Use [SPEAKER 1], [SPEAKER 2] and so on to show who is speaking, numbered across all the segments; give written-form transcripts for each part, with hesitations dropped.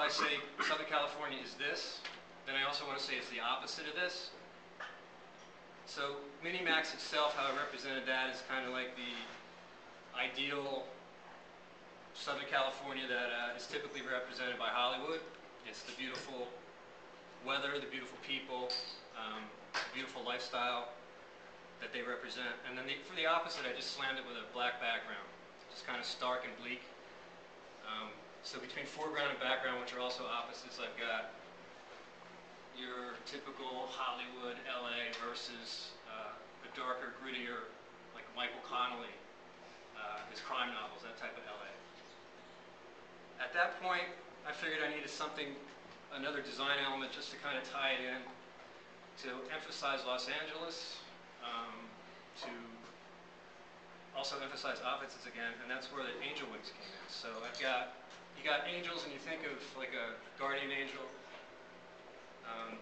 [SPEAKER 1] I say Southern California is this, then I also want to say it's the opposite of this. So Minimax itself, how I represented that, is kind of like the ideal Southern California that is typically represented by Hollywood. It's the beautiful weather, the beautiful people, the beautiful lifestyle that they represent. And then for the opposite, I just slammed it with a black background, just kind of stark and bleak. So between foreground and background, which are also opposites, I've got your typical Hollywood, LA versus the darker, grittier, like Michael Connelly, his crime novels, that type of LA. At that point, I figured I needed something, another design element just to kind of tie it in, to emphasize Los Angeles, to also emphasize opposites again, and that's where the angel wings came in. So you got angels and you think of like a guardian angel,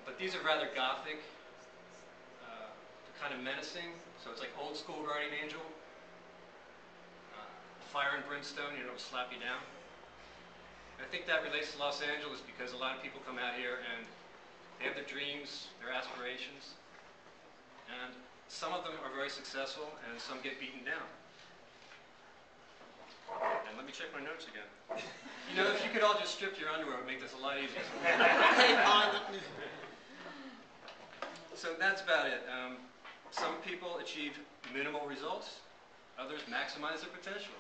[SPEAKER 1] but these are rather gothic, kind of menacing, so it's like old school guardian angel, fire and brimstone, you know, it'll slap you down. And I think that relates to Los Angeles because a lot of people come out here and they have their dreams, their aspirations, and some of them are very successful and some get beaten down. And let me check my notes again. You know, if you could all just strip your underwear, it would make this a lot easier. So that's about it. Some people achieve minimal results. Others maximize their potential.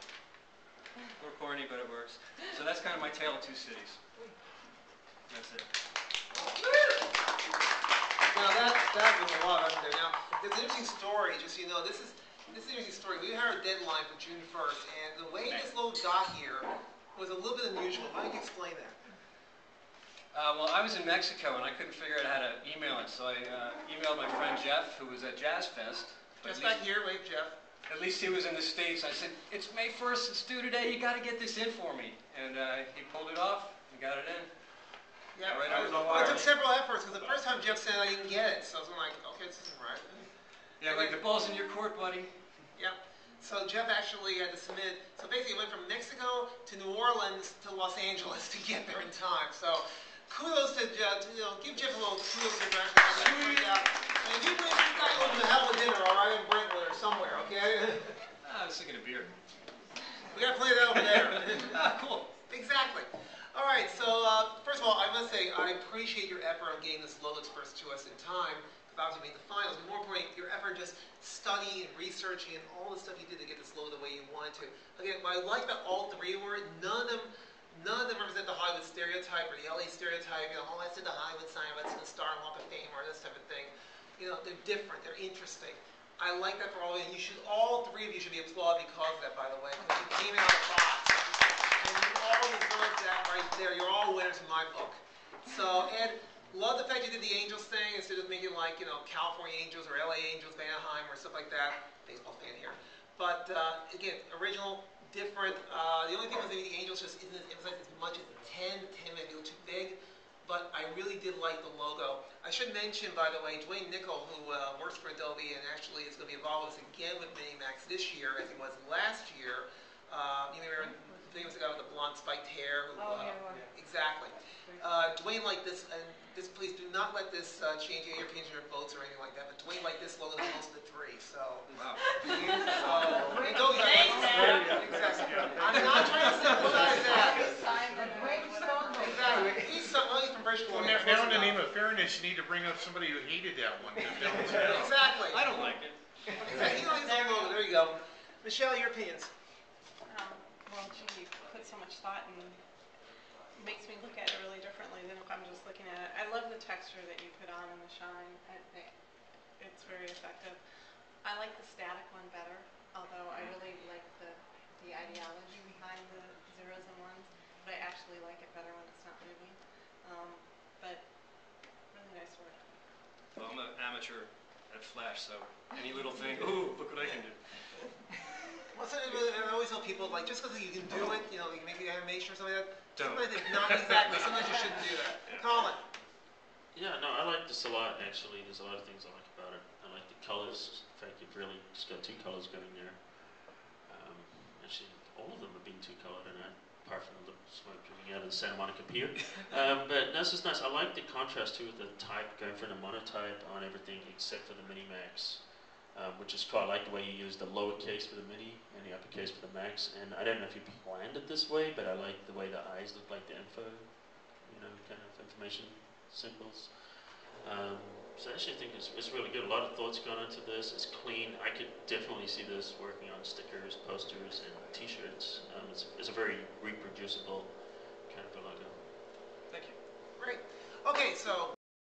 [SPEAKER 1] A little corny, but it works. So that's kind of my tale of two cities. That's it.
[SPEAKER 2] Now that was a lot up there. Now, it's an interesting story, just so you know. This is an interesting story. We had our deadline for June 1st, and the way this logo got here was a little bit unusual. How do you explain that?
[SPEAKER 1] Well, I was in Mexico, and I couldn't figure out how to email it, so I emailed my friend Jeff, who was at Jazz Fest.
[SPEAKER 2] Just back here, wait, Jeff.
[SPEAKER 1] At least he was in the States. I said, it's May 1st, it's due today, you got to get this in for me. And he pulled it off and got it in.
[SPEAKER 2] Yeah,
[SPEAKER 1] right,
[SPEAKER 2] it took several efforts, because the first time Jeff said I didn't get it, so I was like, okay, this isn't right.
[SPEAKER 1] Yeah, like the ball's in your court, buddy.
[SPEAKER 2] Yeah. So Jeff actually had to submit, so basically it went from Mexico to New Orleans to Los Angeles to get there in time. So kudos to Jeff, you know, give Jeff a little kudos for actually out. And you bring this guy over to hell with dinner, all right, in Brentwood or somewhere, okay?
[SPEAKER 1] I was thinking of beer.
[SPEAKER 2] We got plenty of that over there.
[SPEAKER 1] Cool.
[SPEAKER 2] Exactly. All right, so first of all, I must say I appreciate your effort on getting this logo expressed to us in time, because obviously you made the finals, but more importantly, your effort just studying and researching and all the stuff you did to get this logo the way you wanted to. Again, what I like about all three were none of them represent the Hollywood stereotype or the LA stereotype, you know, oh, that's in the Hollywood sign, that's in the Star and Walk of Fame or this type of thing. You know, they're different, they're interesting. I like that for all of you, and you should, all three of you should be applauded because of that, by the way, because you came out of the box. And you all deserve that right there. You're all winners in my book. So, Ed, love the fact you did the Angels thing instead of making like, you know, California Angels or LA Angels, Anaheim or stuff like that. Baseball fan here. But, again, original, different. The only thing was maybe the Angels just isn't emphasized as much as 10 might be a little too big. But I really did like the logo. I should mention, by the way, Dwayne Nickel, who works for Adobe and actually is going to be involved with us again with Minimax this year, as he was last year. You may remember the was the guy with the blonde spiked hair. Who, exactly. Dwayne liked this, and this, please do not let this change your opinion or votes or anything like that. But Dwayne liked this logo the most of the three. So, wow. Exactly. I'm not trying to sympathize that. Exactly. He's from British Columbia.
[SPEAKER 3] Now, in the name of fairness, you need to bring up somebody who hated that one.
[SPEAKER 2] Exactly.
[SPEAKER 1] I don't like it.
[SPEAKER 2] Exactly. He likes the logo. There you go. Michelle, your opinions.
[SPEAKER 4] Well, gee, you put so much thought and it makes me look at it really differently than if I'm just looking at it. I love the texture that you put on and the shine. It's very effective. I like the static one better, although I really like the ideology behind the zeros and ones, but I actually like it better when it's not moving. But really nice work.
[SPEAKER 1] Well, I'm an amateur at Flash, so any little thing, ooh, look what I can do.
[SPEAKER 2] Well, I always tell people, like, just because you can do it, you know, you can make the animation or something like that,
[SPEAKER 1] Don't.
[SPEAKER 2] sometimes it's not exactly. Sometimes you shouldn't do that. Yeah. Colin.
[SPEAKER 5] Yeah, no, I like this a lot, actually. There's a lot of things I like about it. I like the colors. In fact, you've really just got two colors going there. Actually, all of them are being two-colored, and I'd apart from the smoke dripping out of the Santa Monica Pier. But that's just nice. I like the contrast too with the type, going from the monotype on everything except for the Minimax, which is cool. I like the way you use the lowercase for the Mini and the uppercase for the Max. And I don't know if you planned it this way, but I like the way the eyes look like the info, kind of information symbols. So I actually think it's really good. A lot of thoughts gone into this. It's clean. I could definitely see this working on stickers, posters, and T-shirts. It's a very reproducible kind of a logo.
[SPEAKER 1] Thank you.
[SPEAKER 2] Great. Okay, so